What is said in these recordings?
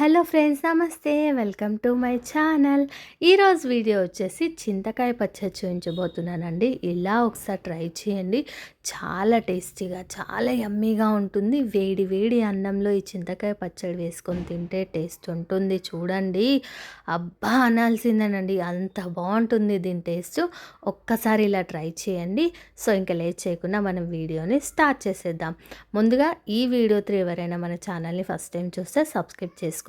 Hello friends, నమస్తే. Welcome to my channel. ఈరోజు video వచ్చేసి చింతకాయ పచ్చడి చూపించబోతున్నానండి. ఇలా ఒకసారి ట్రై చేయండి. చాలా టేస్టీగా, చాలా యమ్మీగా ఉంటుంది. వేడి వేడి అన్నంలో ఈ చింతకాయ పచ్చడి వేసుకొని తింటే టేస్ట్ ఉంటుంది. చూడండి, అబ్బా అనాల్సిందేనండి, అంత బాగుంటుంది దీని టేస్ట్. ఒక్కసారి ఇలా ట్రై చేయండి. సో ఇంకా లేట్ చేయకుండా మనం వీడియోని స్టార్ట్ చేసేద్దాం. ముందుగా ఈ వీడియోతో ఎవరైనా మన ఛానల్ని ఫస్ట్ టైం చూస్తే సబ్స్క్రైబ్ చేసుకోండి.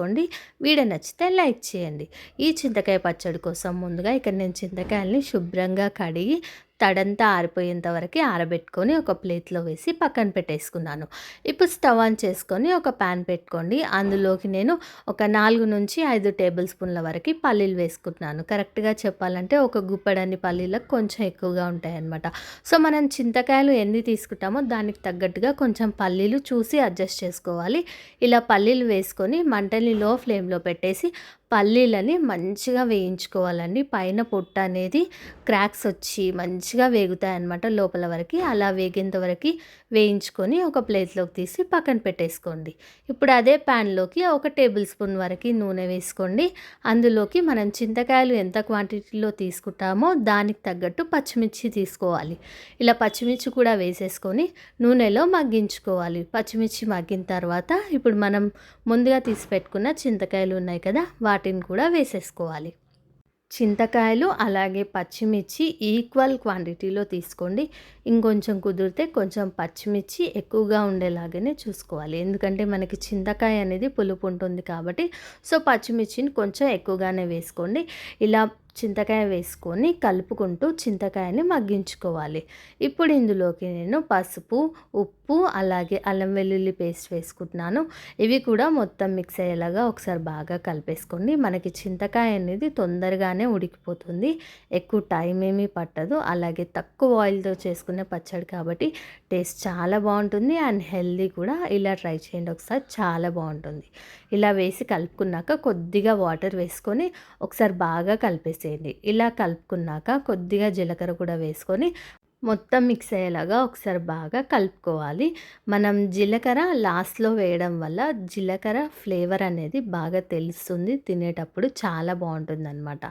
వీడియో నచ్చితే లైక్ చేయండి. ఈ చింతకాయ పచ్చడి కోసం ముందుగా ఇక్కడ నేను చింతకాయల్ని శుభ్రంగా కడిగి తడంతా ఆరిపోయేంత వరకు ఆరబెట్టుకొని ఒక ప్లేట్లో వేసి పక్కన పెట్టేసుకున్నాను. ఇప్పుడు స్టవ్ ఆన్ చేసుకొని ఒక ప్యాన్ పెట్టుకోండి. అందులోకి నేను ఒక 4 నుంచి 5 టేబుల్ స్పూన్ల వరకు పల్లీలు వేసుకుంటున్నాను. కరెక్ట్గా చెప్పాలంటే ఒక గుప్పెడన్ని పల్లీలకు కొంచెం ఎక్కువగా ఉంటాయన్నమాట. సో మనం చింతకాయలు ఎన్ని తీసుకుంటామో దానికి తగ్గట్టుగా కొంచెం పల్లీలు చూసి అడ్జస్ట్ చేసుకోవాలి. ఇలా పల్లీలు వేసుకొని మంటని లో ఫ్లేమ్లో పెట్టేసి పల్లీలని మంచిగా వేయించుకోవాలండి. పైన పొట్టు అనేది క్రాక్స్ వచ్చి మంచిగా వేగుతాయి అన్నమాట లోపల వరకు. అలా వేగేంత వరకు వేయించుకొని ఒక ప్లేట్లోకి తీసి పక్కన పెట్టేసుకోండి. ఇప్పుడు అదే ప్యాన్లోకి ఒక టేబుల్ స్పూన్ వరకు నూనె వేసుకోండి. అందులోకి మనం చింతకాయలు ఎంత క్వాంటిటీలో తీసుకుంటామో దానికి తగ్గట్టు పచ్చిమిర్చి తీసుకోవాలి. ఇలా పచ్చిమిర్చి కూడా వేసేసుకొని నూనెలో మగ్గించుకోవాలి. పచ్చిమిర్చి మగ్గిన తర్వాత ఇప్పుడు మనం ముందుగా తీసి పెట్టుకున్న చింతకాయలు ఉన్నాయి కదా, వాటిని కూడా వేసేసుకోవాలి. చింతకాయలు అలాగే పచ్చిమిర్చి ఈక్వల్ క్వాంటిటీలో తీసుకోండి. ఇంకొంచెం కుదిరితే కొంచెం పచ్చిమిర్చి ఎక్కువగా ఉండేలాగానే చూసుకోవాలి. ఎందుకంటే మనకి చింతకాయ అనేది పులుపు ఉంటుంది కాబట్టి సో పచ్చిమిర్చిని కొంచెం ఎక్కువగానే వేసుకోండి. ఇలా చింతకాయ వేసుకొని కలుపుకుంటూ చింతకాయని మగ్గించుకోవాలి. ఇప్పుడు ఇందులోకి నేను పసుపు, ఉప్పు అలాగే అల్లం వెల్లుల్లి పేస్ట్ వేసుకుంటున్నాను. ఇవి కూడా మొత్తం మిక్స్ అయ్యేలాగా ఒకసారి బాగా కలిపేసుకోండి. మనకి చింతకాయ అనేది తొందరగానే ఉడికిపోతుంది, ఎక్కువ టైం ఏమీ పట్టదు. అలాగే తక్కువ ఆయిల్తో చేసుకునే పచ్చడి కాబట్టి టేస్ట్ చాలా బాగుంటుంది అండ్ హెల్దీ కూడా. ఇలా ట్రై చేయండి ఒకసారి, చాలా బాగుంటుంది. ఇలా వేసి కలుపుకున్నాక కొద్దిగా వాటర్ వేసుకొని ఒకసారి బాగా కలిపేసేయండి. ఇలా కలుపుకున్నాక కొద్దిగా జీలకర్ర కూడా వేసుకొని మొత్తం మిక్స్ అయ్యేలాగా ఒకసారి బాగా కలుపుకోవాలి. మనం జీలకర్ర లాస్ట్లో వేయడం వల్ల జీలకర్ర ఫ్లేవర్ అనేది బాగా తెలుస్తుంది, తినేటప్పుడు చాలా బాగుంటుందన్నమాట.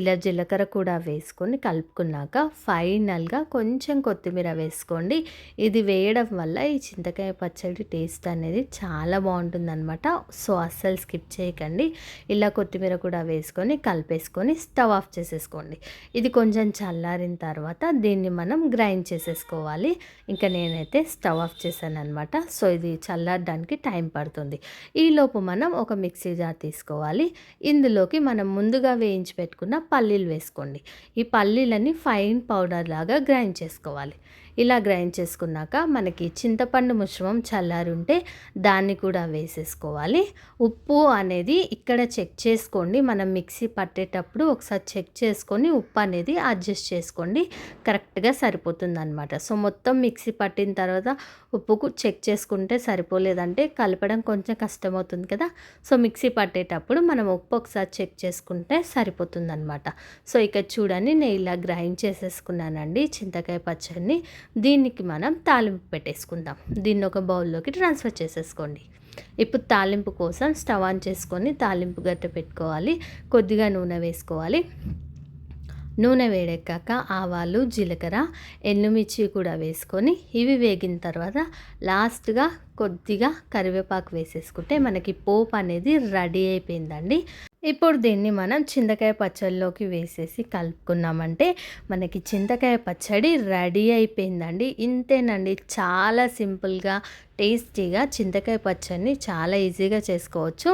ఇలా జీలకర్ర కూడా వేసుకొని కలుపుకున్నాక ఫైనల్గా కొంచెం కొత్తిమీర వేసుకోండి. ఇది వేయడం వల్ల ఈ చింతకాయ పచ్చడి టేస్ట్ అనేది చాలా బాగుంటుందన్నమాట. సో అస్సలు స్కిప్ చేయకండి. ఇలా కొత్తిమీర కూడా వేసుకొని కలిపేసుకొని స్టవ్ ఆఫ్ చేసేసుకోండి. ఇది కొంచెం చల్లారిన తర్వాత దీన్ని మనం గ్రైండ్ చేసేసుకోవాలి. ఇంకా నేనైతే స్టవ్ ఆఫ్ చేశాను అనమాట. సో ఇది చల్లారడానికి టైం పడుతుంది. ఈలోపు మనం ఒక మిక్సీ జార్ తీసుకోవాలి. ఇందులోకి మనం ముందుగా వేయించి పెట్టుకున్న పల్లీలు వేసుకోండి. ఈ పల్లీలని ఫైన్ పౌడర్ లాగా గ్రైండ్ చేసుకోవాలి. ఇలా గ్రైండ్ చేసుకున్నాక మనకి చింతపండు మిశ్రమం చల్లారి ఉంటే దాన్ని కూడా వేసేసుకోవాలి. ఉప్పు అనేది ఇక్కడ చెక్ చేసుకోండి. మనం మిక్సీ పట్టేటప్పుడు ఒకసారి చెక్ చేసుకొని ఉప్పు అనేది అడ్జస్ట్ చేసుకోండి, కరెక్ట్గా సరిపోతుంది అనమాట. సో మొత్తం మిక్సీ పట్టిన తర్వాత ఉప్పుకు చెక్ చేసుకుంటే సరిపోలేదంటే కలపడం కొంచెం కష్టమవుతుంది కదా. సో మిక్సీ పట్టేటప్పుడు మనం ఉప్పు ఒకసారి చెక్ చేసుకుంటే సరిపోతుంది అనమాట. సో ఇక చూడండి, నేను ఇలా గ్రైండ్ చేసేసుకున్నానండి చింతకాయ పచ్చడిని. దీనికి మనం తాలింపు పెట్టేసుకుందాం. దీన్ని ఒక బౌల్లోకి ట్రాన్స్ఫర్ చేసేసుకోండి. ఇప్పుడు తాలింపు కోసం స్టవ్ ఆన్ చేసుకొని తాలింపు గట్ట పెట్టుకోవాలి. కొద్దిగా నూనె వేసుకోవాలి. నూనె వేడెక్కాక ఆవాలు, జీలకర్ర, ఎండుమిర్చి కూడా వేసుకొని ఇవి వేగిన తర్వాత లాస్ట్గా కొద్దిగా కరివేపాకు వేసేసుకుంటే మనకి పోపు అనేది రెడీ అయిపోయిందండి. ఇప్పుడు దీన్ని మనం చింతకాయ పచ్చడిలోకి వేసేసి కలుపుకున్నామంటే మనకి చింతకాయ పచ్చడి రెడీ అయిపోయిందండి. ఇంతేనండి, చాలా సింపుల్గా టేస్టీగా చింతకాయ పచ్చడిని చాలా ఈజీగా చేసుకోవచ్చు.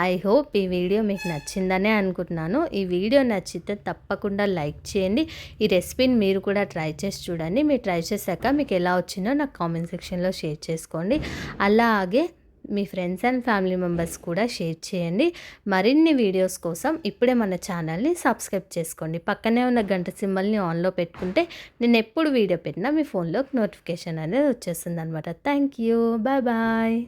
ఐ హోప్ ఈ వీడియో మీకు నచ్చిందనే అనుకుంటున్నాను. ఈ వీడియో నచ్చితే తప్పకుండా లైక్ చేయండి. ఈ రెసిపీని మీరు కూడా ట్రై చేసి చూడండి. మీరు ట్రై చేశాక మీకు ఎలా వచ్చిందో నాకు కామెంట్ సెక్షన్లో షేర్ చేసుకోండి. అలాగే మీ ఫ్రెండ్స్ అండ్ ఫ్యామిలీ మెంబర్స్ కూడా షేర్ చేయండి. మరిన్ని వీడియోస్ కోసం ఇప్పుడే మన ఛానల్ని సబ్స్క్రైబ్ చేసుకోండి. పక్కనే ఉన్న గంట సింబల్ని ఆన్లో పెట్టుకుంటే నేను ఎప్పుడు వీడియో పెట్టినా మీ ఫోన్లోకి నోటిఫికేషన్ అనేది వచ్చేస్తుంది అనమాట. Thank you, bye bye.